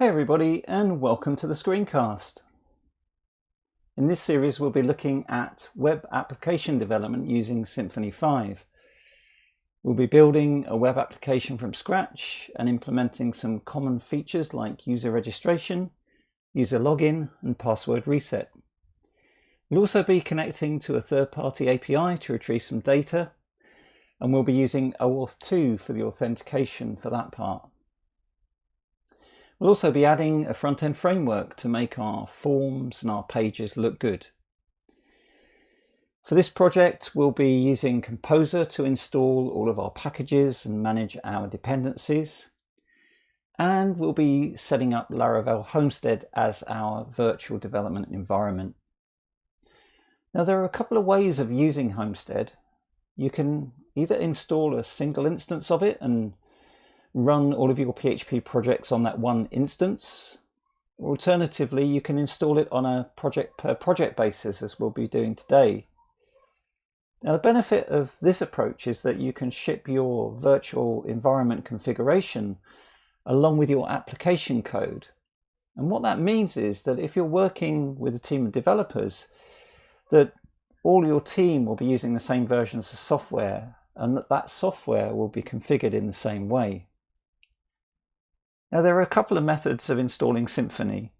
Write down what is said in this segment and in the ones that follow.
Hey everybody, and welcome to the screencast. In this series we'll be looking at web application development using Symfony 5. We'll be building a web application from scratch and implementing some common features like user registration, user login and password reset. We'll also be connecting to a third-party API to retrieve some data, and we'll be using OAuth 2 for the authentication for that part. We'll also be adding a front-end framework to make our forms and our pages look good. For this project, we'll be using Composer to install all of our packages and manage our dependencies. And we'll be setting up Laravel Homestead as our virtual development environment. Now, there are a couple of ways of using Homestead. You can either install a single instance of it and run all of your PHP projects on that one instance. Alternatively, you can install it on a project per project basis, as we'll be doing today. Now, the benefit of this approach is that you can ship your virtual environment configuration along with your application code. And what that means is that if you're working with a team of developers, that all your team will be using the same versions of software, and that software will be configured in the same way. Now, there are a couple of methods of installing Symfony.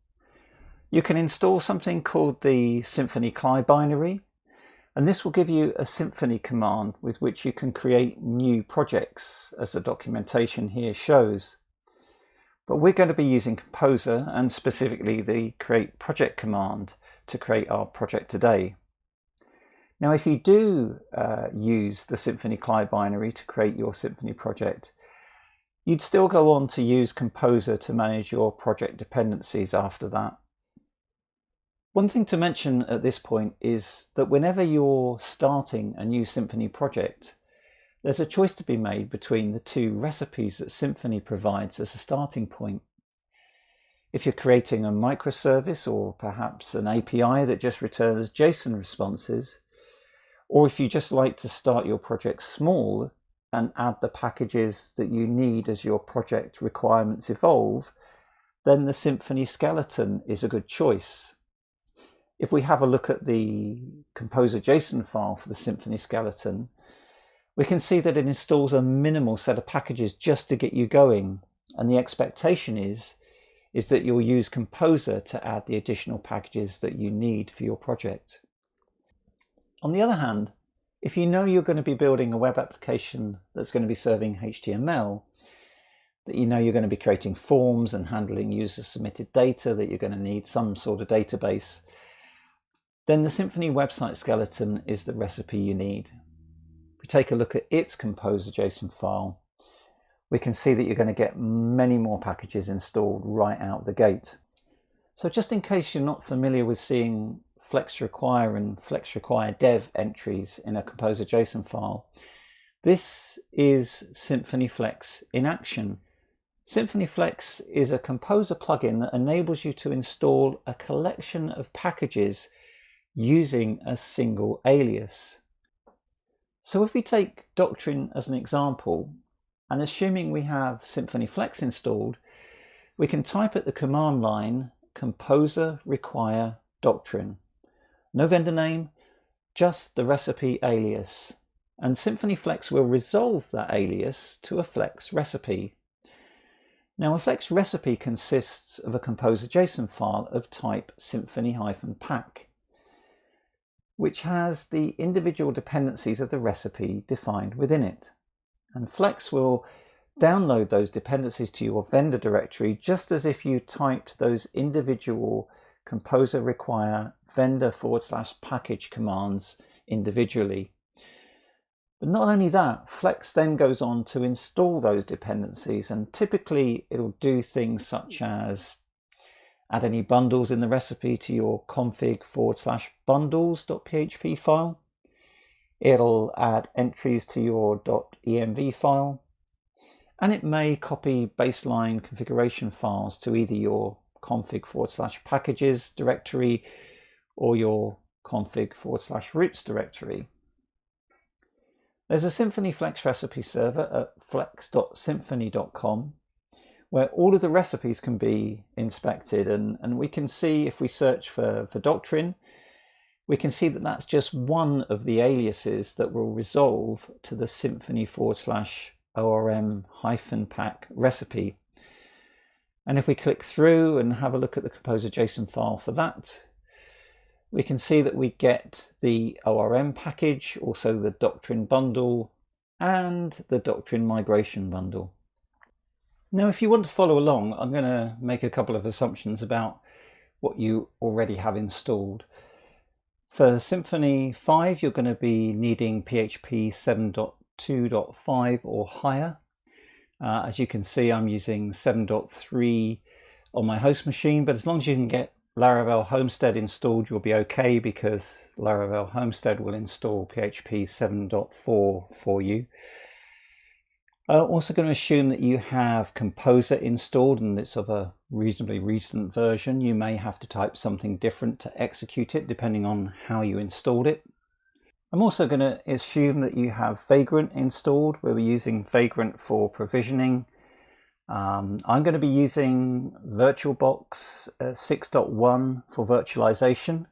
You can install something called the Symfony CLI binary, and this will give you a Symfony command with which you can create new projects, as the documentation here shows. But we're going to be using Composer, and specifically the create project command, to create our project today. Now, if you do use the Symfony CLI binary to create your Symfony project, you'd still go on to use Composer to manage your project dependencies after that. One thing to mention at this point is that whenever you're starting a new Symfony project, there's a choice to be made between the two recipes that Symfony provides as a starting point. If you're creating a microservice or perhaps an API that just returns JSON responses, or if you just like to start your project small and add the packages that you need as your project requirements evolve, then the Symfony skeleton is a good choice. If we have a look at the Composer JSON file for the Symfony skeleton, we can see that it installs a minimal set of packages just to get you going, and the expectation is that you'll use Composer to add the additional packages that you need for your project. On the other hand, if you know you're going to be building a web application that's going to be serving HTML, that you know you're going to be creating forms and handling user-submitted data, that you're going to need some sort of database, then the Symfony website skeleton is the recipe you need. If we take a look at its Composer JSON file, we can see that you're going to get many more packages installed right out the gate. So just in case you're not familiar with seeing flex require and flex require dev entries in a Composer JSON file, this is Symfony Flex in action. Symfony Flex is a Composer plugin that enables you to install a collection of packages using a single alias. So if we take Doctrine as an example, and assuming we have Symfony Flex installed, we can type at the command line Composer require Doctrine. No vendor name, just the recipe alias. And Symfony Flex will resolve that alias to a Flex recipe. Now, a Flex recipe consists of a Composer JSON file of type symfony-pack, which has the individual dependencies of the recipe defined within it. And Flex will download those dependencies to your vendor directory just as if you typed those individual Composer require vendor/package commands individually. But not only that, Flex then goes on to install those dependencies, and typically it'll do things such as add any bundles in the recipe to your config/bundles.php file. It'll add entries to your .env file, and it may copy baseline configuration files to either your config/packages directory or your config/roots directory. There's a Symfony Flex recipe server at flex.symfony.com where all of the recipes can be inspected, and we can see, if we search for doctrine, we can see that that's just one of the aliases that will resolve to the Symfony/ORM-pack recipe. And if we click through and have a look at the composer.json file for that, we can see that we get the ORM package, also the doctrine bundle, and the doctrine migration bundle. Now, if you want to follow along, I'm going to make a couple of assumptions about what you already have installed. For Symfony 5, you're going to be needing PHP 7.2.5 or higher. As you can see, I'm using 7.3 on my host machine, but as long as you can get Laravel Homestead installed, you'll be okay, because Laravel Homestead will install PHP 7.4 for you. I'm also going to assume that you have Composer installed and it's of a reasonably recent version. You may have to type something different to execute it depending on how you installed it. I'm also going to assume that you have Vagrant installed. We're using Vagrant for provisioning. I'm going to be using VirtualBox 6.1 for virtualization.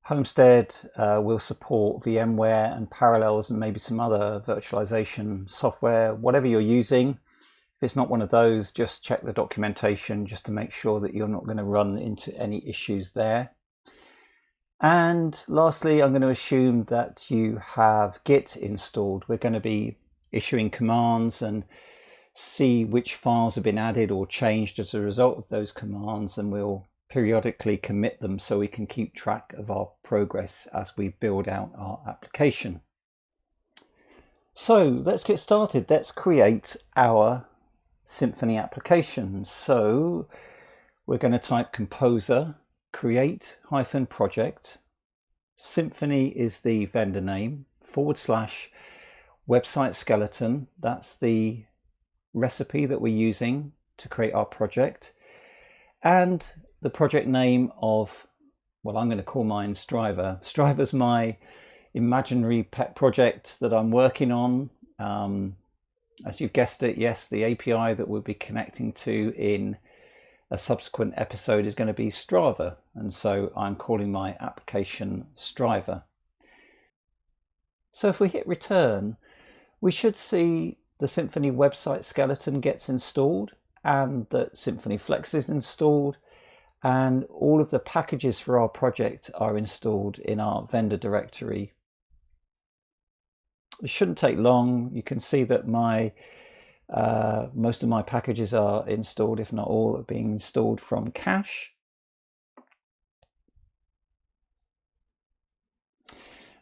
Homestead will support VMware and Parallels and maybe some other virtualization software, whatever you're using. If it's not one of those, just check the documentation just to make sure that you're not going to run into any issues there. And lastly, I'm going to assume that you have Git installed. We're going to be issuing commands and see which files have been added or changed as a result of those commands, and we'll periodically commit them so we can keep track of our progress as we build out our application. So let's get started. Let's create our Symfony application. So we're going to type composer create-project. Symfony is the vendor name, /website skeleton. That's the recipe that we're using to create our project. And the project name of, well, I'm going to call mine Striver. Striver's my imaginary pet project that I'm working on. As you've guessed it, yes, the API that we'll be connecting to in a subsequent episode is going to be Strava, and so I'm calling my application Striver. So if we hit return, we should see the Symfony website skeleton gets installed, and that Symfony Flex is installed, and all of the packages for our project are installed in our vendor directory. It shouldn't take long. You can see that most of my packages are installed, if not all, are being installed from cache.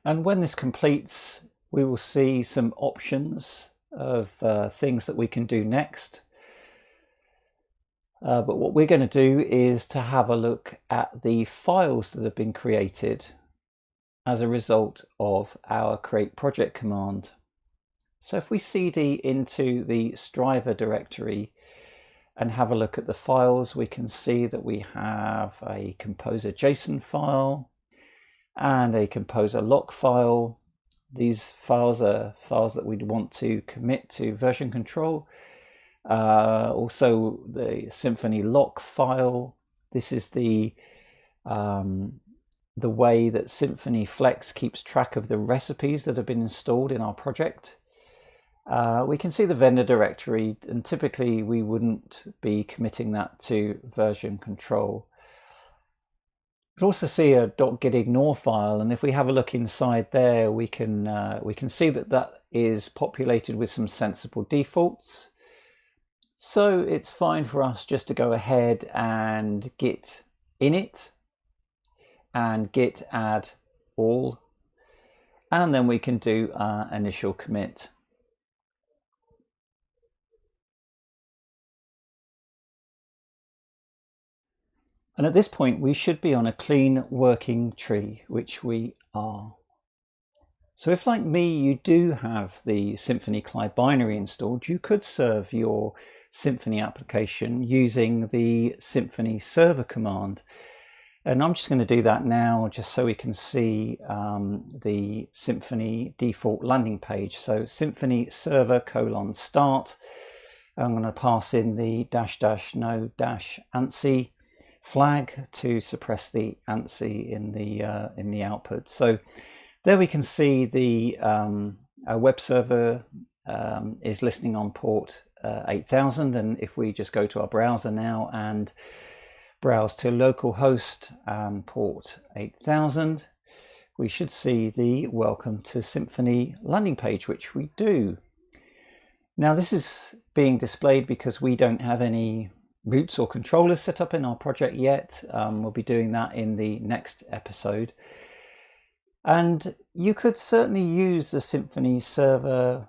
And when this completes, we will see some options of things that we can do next. But what we're going to do is to have a look at the files that have been created as a result of our create project command. So if we cd into the Striver directory and have a look at the files, we can see that we have a composer.json file and a composer lock file. These files are files that we'd want to commit to version control. Also the Symfony lock file. This is the way that Symfony Flex keeps track of the recipes that have been installed in our project. We can see the vendor directory, and typically we wouldn't be committing that to version control. We can also see a .gitignore file, and if we have a look inside there, we can see that that is populated with some sensible defaults. So it's fine for us just to go ahead and git init and git add all, and then we can do our initial commit. And at this point, we should be on a clean working tree, which we are. So if, like me, you do have the Symfony CLI binary installed, you could serve your Symfony application using the Symfony server command. And I'm just going to do that now, just so we can see the Symfony default landing page. So Symfony server : start. I'm going to pass in the --no--ANSI flag to suppress the ANSI in the output. So there we can see the web server is listening on port 8000, and if we just go to our browser now and browse to localhost port 8000, we should see the welcome to Symfony landing page, which we do. Now this is being displayed because we don't have any routes or controllers set up in our project yet. We'll be doing that in the next episode. And you could certainly use the Symfony server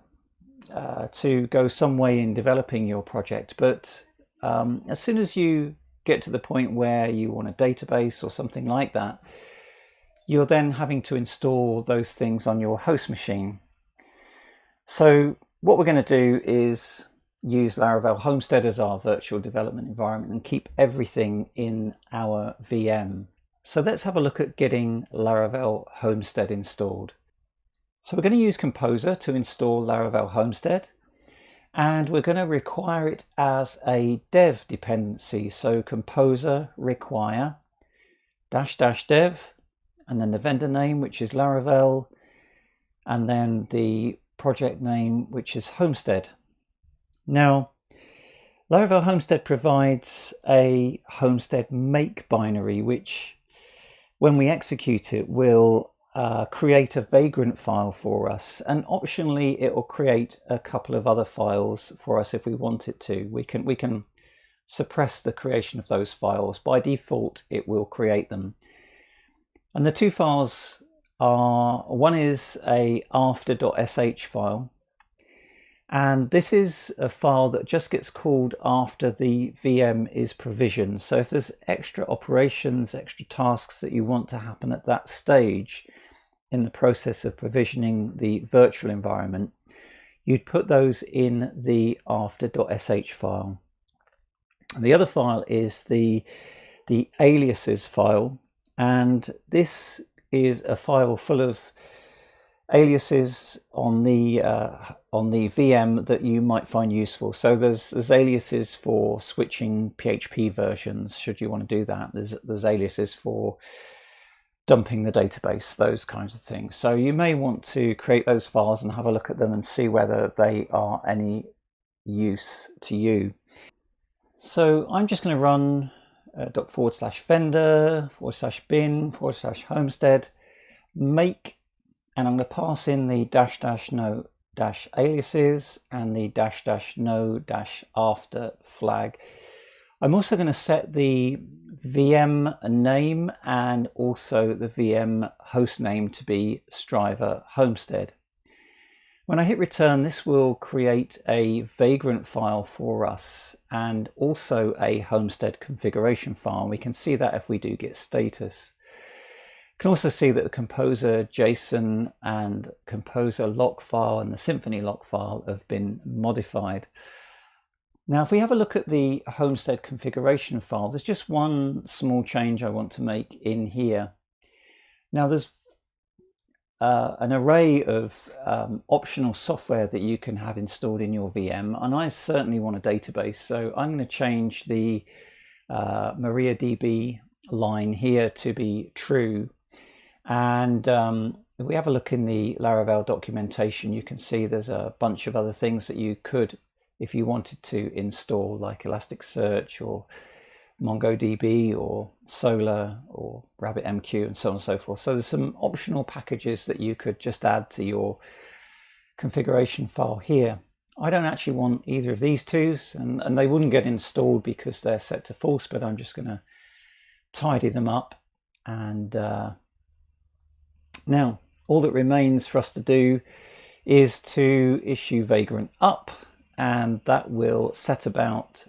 to go some way in developing your project, but as soon as you get to the point where you want a database or something like that, you're then having to install those things on your host machine. So what we're going to do is use Laravel Homestead as our virtual development environment and keep everything in our VM. So let's have a look at getting Laravel Homestead installed. So we're going to use Composer to install Laravel Homestead, and we're going to require it as a dev dependency. So Composer require --dev, and then the vendor name, which is Laravel, and then the project name, which is Homestead. Now, Laravel Homestead provides a Homestead make binary, which when we execute it will create a vagrant file for us, and optionally it will create a couple of other files for us if we want it to. We can suppress the creation of those files. By default it will create them, and the two files are, one is a after.sh file, and this is a file that just gets called after the VM is provisioned. So if there's extra operations, extra tasks that you want to happen at that stage in the process of provisioning the virtual environment, you'd put those in the after.sh file. And the other file is the aliases file, and this is a file full of aliases on the VM that you might find useful. So there's aliases for switching PHP versions, should you want to do that. There's aliases for dumping the database, those kinds of things. So you may want to create those files and have a look at them and see whether they are any use to you. So I'm just going to run doc/vendor/bin/homestead make, and I'm going to pass in the --no--aliases and the --no--after flag. I'm also going to set the VM name and also the VM host name to be Striver Homestead. When I hit return, this will create a vagrant file for us and also a Homestead configuration file. We can see that if we do get status. You can also see that the Composer JSON and Composer lock file and the Symfony lock file have been modified. Now, if we have a look at the Homestead configuration file, there's just one small change I want to make in here. Now, there's an array of optional software that you can have installed in your VM, and I certainly want a database, so I'm going to change the MariaDB line here to be true. And if we have a look in the Laravel documentation, you can see there's a bunch of other things that you could, if you wanted to, install, like Elasticsearch or MongoDB or Solr or RabbitMQ and so on and so forth. So there's some optional packages that you could just add to your configuration file here. I don't actually want either of these two, and they wouldn't get installed because they're set to false, but I'm just going to tidy them up. And now all that remains for us to do is to issue vagrant up, and that will set about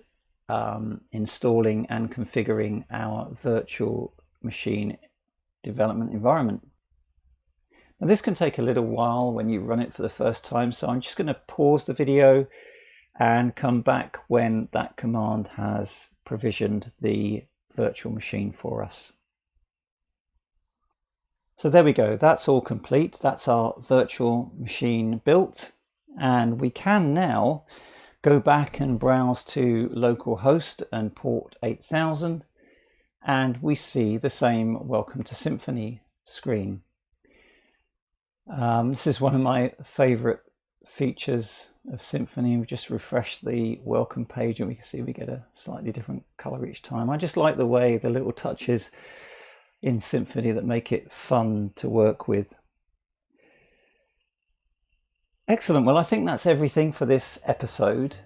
installing and configuring our virtual machine development environment. Now this can take a little while when you run it for the first time, so I'm just going to pause the video and come back when that command has provisioned the virtual machine for us. So there we go, that's all complete. That's our virtual machine built, and we can now go back and browse to localhost and port 8000, and we see the same Welcome to Symfony screen. This is one of my favorite features of Symfony. We just refresh the welcome page and we can see we get a slightly different color each time. I just like the way the little touches in Symfony that make it fun to work with. Excellent. Well, I think that's everything for this episode.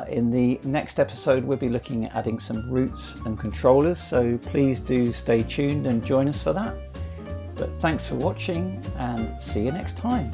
In the next episode, we'll be looking at adding some routes and controllers, so please do stay tuned and join us for that. But thanks for watching, and see you next time.